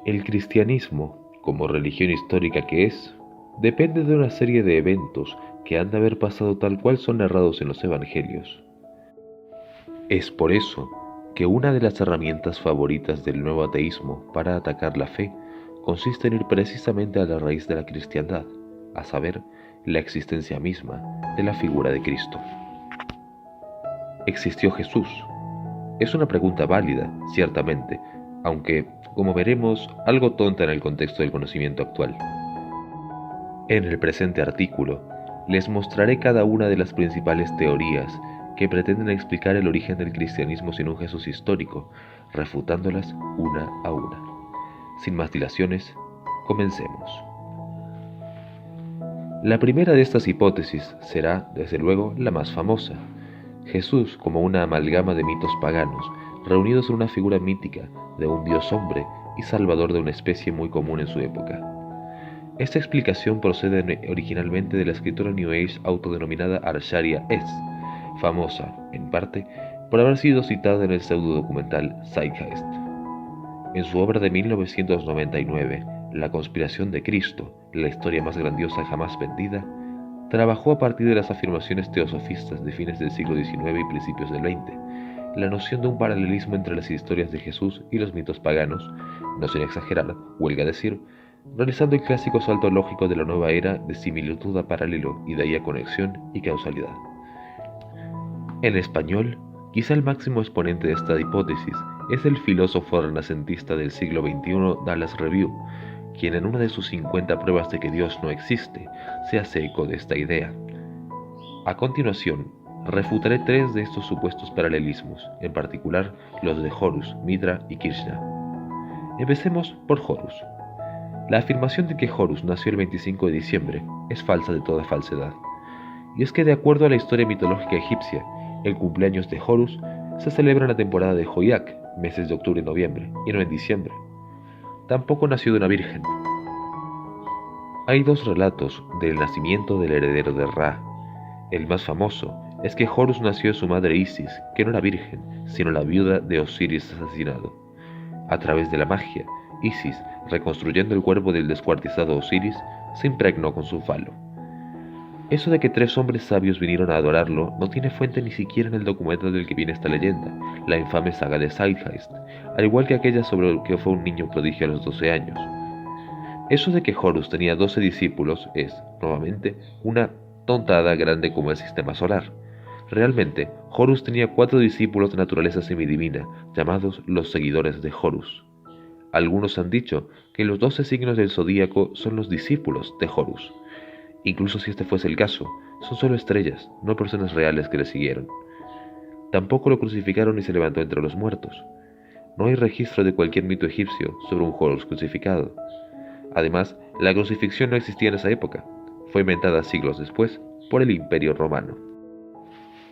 El cristianismo, como religión histórica que es, depende de una serie de eventos que han de haber pasado tal cual son narrados en los evangelios. Es por eso que una de las herramientas favoritas del nuevo ateísmo para atacar la fe consiste en ir precisamente a la raíz de la cristiandad, a saber, la existencia misma de la figura de Cristo. ¿Existió Jesús? Es una pregunta válida, ciertamente, aunque, como veremos, algo tonta en el contexto del conocimiento actual. En el presente artículo, les mostraré cada una de las principales teorías que pretenden explicar el origen del cristianismo sin un Jesús histórico, refutándolas una a una. Sin más dilaciones, comencemos. La primera de estas hipótesis será, desde luego, la más famosa. Jesús como una amalgama de mitos paganos, reunidos en una figura mítica de un dios hombre y salvador de una especie muy común en su época. Esta explicación procede originalmente de la escritora New Age autodenominada Acharya S., famosa, en parte, por haber sido citada en el pseudo-documental Zeitgeist. En su obra de 1999, La conspiración de Cristo, la historia más grandiosa jamás vendida, trabajó a partir de las afirmaciones teosofistas de fines del siglo XIX y principios del XX, la noción de un paralelismo entre las historias de Jesús y los mitos paganos, no sin exagerar, huelga decir, realizando el clásico salto lógico de la nueva era de similitud a paralelo y de ahí a conexión y causalidad. En español, quizá el máximo exponente de esta hipótesis es el filósofo renacentista del siglo XXI Dallas Review, quien en una de sus 50 pruebas de que Dios no existe, se hace eco de esta idea. A continuación, refutaré 3 de estos supuestos paralelismos, en particular los de Horus, Mitra y Krishna. Empecemos por Horus. La afirmación de que Horus nació el 25 de diciembre es falsa de toda falsedad. Y es que de acuerdo a la historia mitológica egipcia, el cumpleaños de Horus se celebra en la temporada de Hoyak, meses de octubre y noviembre, y no en diciembre. Tampoco nació de una virgen. Hay 2 relatos del nacimiento del heredero de Ra. El más famoso es que Horus nació de su madre Isis, que no era virgen, sino la viuda de Osiris asesinado. A través de la magia, Isis, reconstruyendo el cuerpo del descuartizado Osiris, se impregnó con su falo. Eso de que 3 hombres sabios vinieron a adorarlo no tiene fuente ni siquiera en el documento del que viene esta leyenda, la infame saga de Zeitgeist, al igual que aquella sobre el que fue un niño prodigio a los 12 años. Eso de que Horus tenía 12 discípulos es, nuevamente, una tontada grande como el sistema solar. Realmente, Horus tenía 4 discípulos de naturaleza semidivina, llamados los seguidores de Horus. Algunos han dicho que los 12 signos del zodíaco son los discípulos de Horus. Incluso si este fuese el caso, son solo estrellas, no personas reales que le siguieron. Tampoco lo crucificaron ni se levantó entre los muertos. No hay registro de cualquier mito egipcio sobre un Horus crucificado. Además, la crucifixión no existía en esa época. Fue inventada siglos después por el Imperio Romano.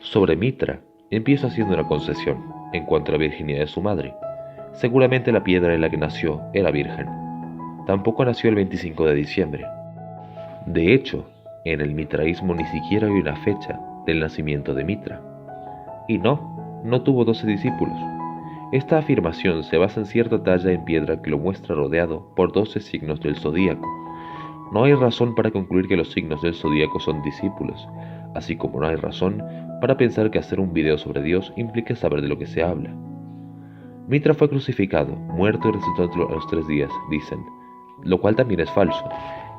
Sobre Mitra, empiezo haciendo una concesión en cuanto a la virginidad de su madre. Seguramente la piedra en la que nació era virgen. Tampoco nació el 25 de diciembre. De hecho, en el mitraísmo ni siquiera hay una fecha del nacimiento de Mitra. Y no tuvo 12 discípulos. Esta afirmación se basa en cierta talla en piedra que lo muestra rodeado por 12 signos del zodíaco. No hay razón para concluir que los signos del zodíaco son discípulos, así como no hay razón para pensar que hacer un video sobre Dios implica saber de lo que se habla. Mitra fue crucificado, muerto y resucitado a los 3 días, dicen, lo cual también es falso.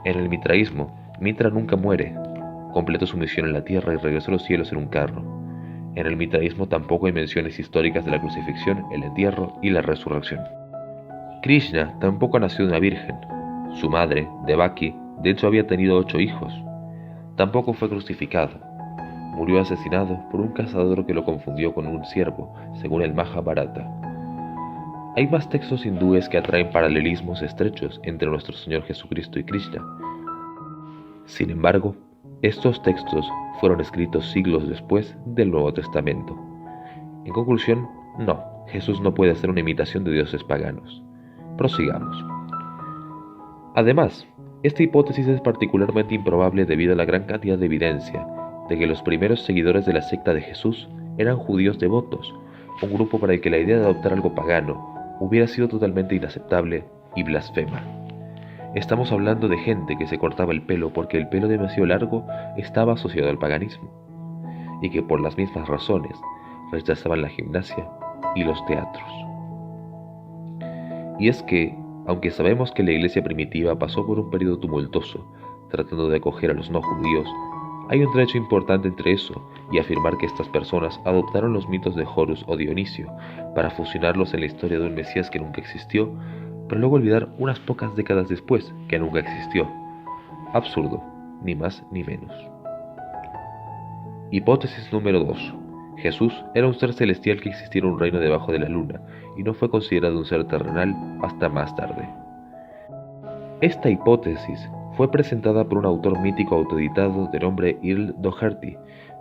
En el mitraísmo, Mitra nunca muere. Completó su misión en la tierra y regresó a los cielos en un carro. En el mitraísmo tampoco hay menciones históricas de la crucifixión, el entierro y la resurrección. Krishna tampoco nació de una virgen. Su madre, Devaki, de hecho había tenido 8 hijos. Tampoco fue crucificado. Murió asesinado por un cazador que lo confundió con un ciervo, según el Mahabharata. Hay más textos hindúes que atraen paralelismos estrechos entre nuestro Señor Jesucristo y Krishna. Sin embargo, estos textos fueron escritos siglos después del Nuevo Testamento. En conclusión, no, Jesús no puede ser una imitación de dioses paganos. Prosigamos. Además, esta hipótesis es particularmente improbable debido a la gran cantidad de evidencia de que los primeros seguidores de la secta de Jesús eran judíos devotos, un grupo para el que la idea de adoptar algo pagano hubiera sido totalmente inaceptable y blasfema. Estamos hablando de gente que se cortaba el pelo porque el pelo demasiado largo estaba asociado al paganismo, y que por las mismas razones rechazaban la gimnasia y los teatros. Y es que, aunque sabemos que la iglesia primitiva pasó por un periodo tumultuoso, tratando de acoger a los no judíos, hay un trecho importante entre eso y afirmar que estas personas adoptaron los mitos de Horus o Dionisio para fusionarlos en la historia de un Mesías que nunca existió, pero luego olvidar unas pocas décadas después que nunca existió. Absurdo, ni más ni menos. Hipótesis número 2. Jesús era un ser celestial que existía en un reino debajo de la luna y no fue considerado un ser terrenal hasta más tarde. Esta hipótesis fue presentada por un autor mítico autoeditado de nombre Earl Doherty,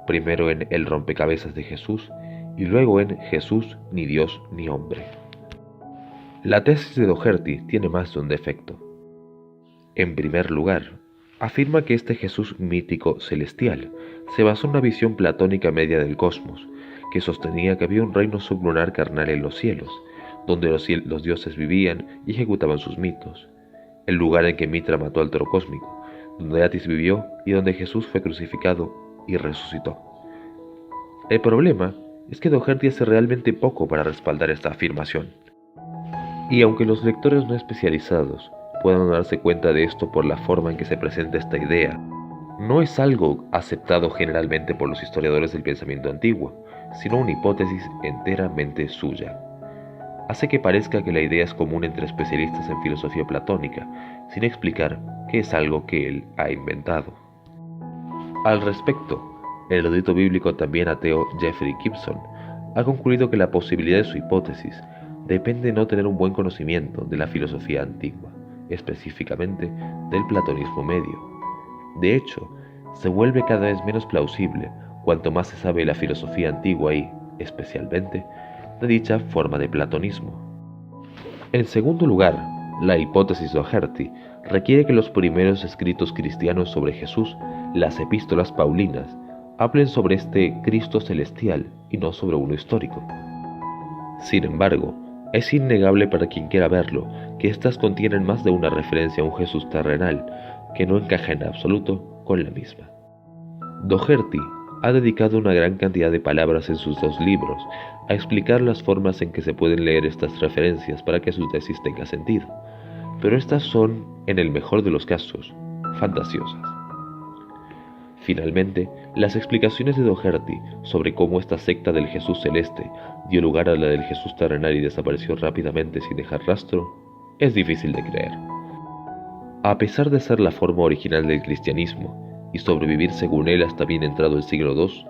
primero en El rompecabezas de Jesús y luego en Jesús ni Dios ni hombre. La tesis de Doherty tiene más de un defecto. En primer lugar, afirma que este Jesús mítico celestial se basó en una visión platónica media del cosmos, que sostenía que había un reino sublunar carnal en los cielos, donde los dioses vivían y ejecutaban sus mitos, el lugar en que Mitra mató al toro cósmico, donde Atis vivió y donde Jesús fue crucificado y resucitó. El problema es que Doherty hace realmente poco para respaldar esta afirmación. Y aunque los lectores no especializados puedan darse cuenta de esto por la forma en que se presenta esta idea, no es algo aceptado generalmente por los historiadores del pensamiento antiguo, sino una hipótesis enteramente suya. Hace que parezca que la idea es común entre especialistas en filosofía platónica, sin explicar que es algo que él ha inventado. Al respecto, el erudito bíblico también ateo Jeffrey Gibson ha concluido que la posibilidad de su hipótesis depende de no tener un buen conocimiento de la filosofía antigua, específicamente del platonismo medio. De hecho, se vuelve cada vez menos plausible cuanto más se sabe de la filosofía antigua y, especialmente, de dicha forma de platonismo. En segundo lugar, la hipótesis de Doherty requiere que los primeros escritos cristianos sobre Jesús, las epístolas paulinas, hablen sobre este Cristo celestial y no sobre uno histórico. Sin embargo, es innegable para quien quiera verlo que éstas contienen más de una referencia a un Jesús terrenal que no encaja en absoluto con la misma. Doherty ha dedicado una gran cantidad de palabras en sus 2 libros a explicar las formas en que se pueden leer estas referencias para que su tesis tenga sentido, pero estas son, en el mejor de los casos, fantasiosas. Finalmente, las explicaciones de Doherty sobre cómo esta secta del Jesús celeste dio lugar a la del Jesús terrenal y desapareció rápidamente sin dejar rastro, es difícil de creer. A pesar de ser la forma original del cristianismo y sobrevivir según él hasta bien entrado el siglo II,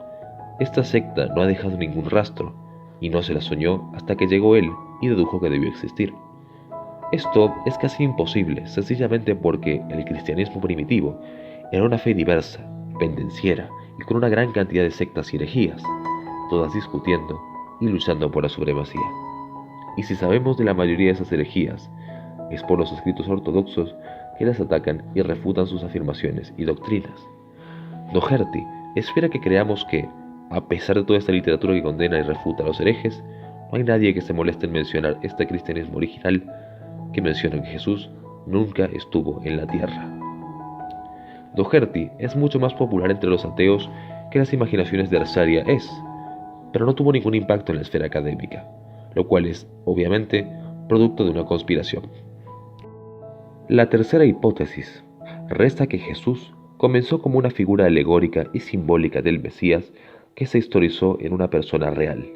esta secta no ha dejado ningún rastro y no se la soñó hasta que llegó él y dedujo que debió existir. Esto es casi imposible, sencillamente porque el cristianismo primitivo era una fe diversa, pendenciera y con una gran cantidad de sectas y herejías, todas discutiendo y luchando por la supremacía. Y si sabemos de la mayoría de esas herejías, es por los escritos ortodoxos que las atacan y refutan sus afirmaciones y doctrinas. Doherty espera que creamos que, a pesar de toda esta literatura que condena y refuta a los herejes, no hay nadie que se moleste en mencionar este cristianismo original que menciona que Jesús nunca estuvo en la tierra. Doherty es mucho más popular entre los ateos que las imaginaciones de Arsaria es, pero no tuvo ningún impacto en la esfera académica, lo cual es, obviamente, producto de una conspiración. La tercera hipótesis resta que Jesús comenzó como una figura alegórica y simbólica del Mesías que se historizó en una persona real.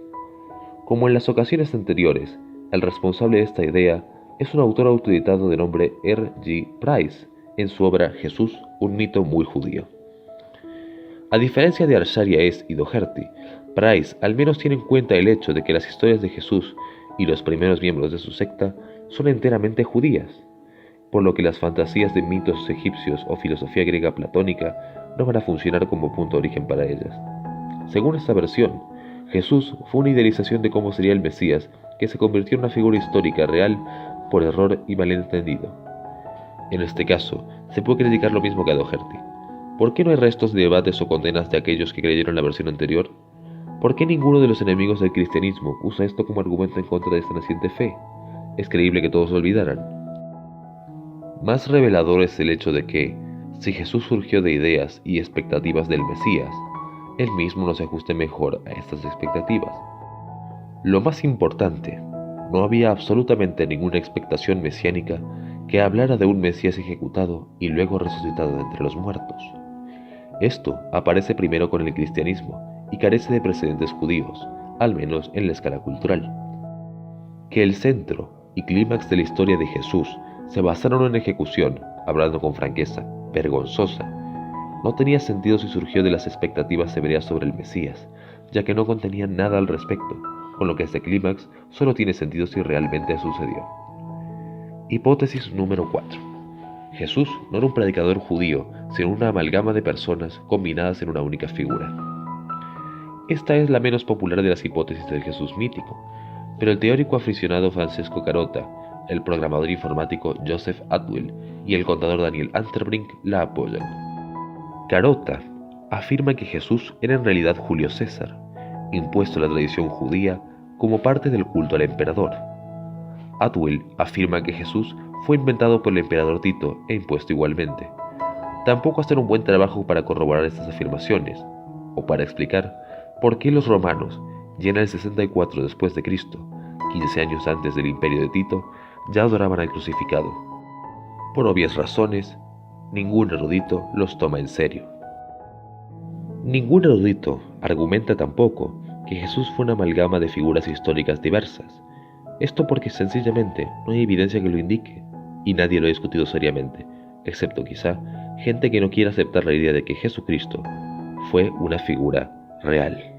Como en las ocasiones anteriores, el responsable de esta idea es un autor autoeditado de nombre R. G. Price, en su obra Jesús, un mito muy judío. A diferencia de Arsaria y Doherty, Price al menos tiene en cuenta el hecho de que las historias de Jesús y los primeros miembros de su secta son enteramente judías, por lo que las fantasías de mitos egipcios o filosofía griega platónica no van a funcionar como punto de origen para ellas. Según esta versión, Jesús fue una idealización de cómo sería el Mesías que se convirtió en una figura histórica real por error y malentendido. En este caso, se puede criticar lo mismo que a Doherty. ¿Por qué no hay restos de debates o condenas de aquellos que creyeron la versión anterior? ¿Por qué ninguno de los enemigos del cristianismo usa esto como argumento en contra de esta naciente fe? Es creíble que todos lo olvidaran. Más revelador es el hecho de que, si Jesús surgió de ideas y expectativas del Mesías, él mismo no se ajuste mejor a estas expectativas. Lo más importante, no había absolutamente ninguna expectación mesiánica que hablara de un Mesías ejecutado y luego resucitado de entre los muertos. Esto aparece primero con el cristianismo y carece de precedentes judíos, al menos en la escala cultural. Que el centro y clímax de la historia de Jesús se basaron en ejecución, hablando con franqueza, vergonzosa, no tenía sentido si surgió de las expectativas hebreas sobre el Mesías, ya que no contenían nada al respecto, con lo que este clímax solo tiene sentido si realmente sucedió. Hipótesis número 4. Jesús no era un predicador judío, sino una amalgama de personas combinadas en una única figura. Esta es la menos popular de las hipótesis del Jesús mítico, pero el teórico aficionado Francesco Carota, el programador informático Joseph Atwill y el contador Daniel Anterbrink la apoyan. Carota afirma que Jesús era en realidad Julio César, impuesto a la tradición judía como parte del culto al emperador. Atwill afirma que Jesús fue inventado por el emperador Tito e impuesto igualmente. Tampoco hacen un buen trabajo para corroborar estas afirmaciones, o para explicar por qué los romanos, ya en el 64 después de Cristo, 15 años antes del imperio de Tito, ya adoraban al crucificado. Por obvias razones, ningún erudito los toma en serio. Ningún erudito argumenta tampoco que Jesús fue una amalgama de figuras históricas diversas. Esto porque sencillamente no hay evidencia que lo indique, y nadie lo ha discutido seriamente, excepto quizá gente que no quiera aceptar la idea de que Jesucristo fue una figura real.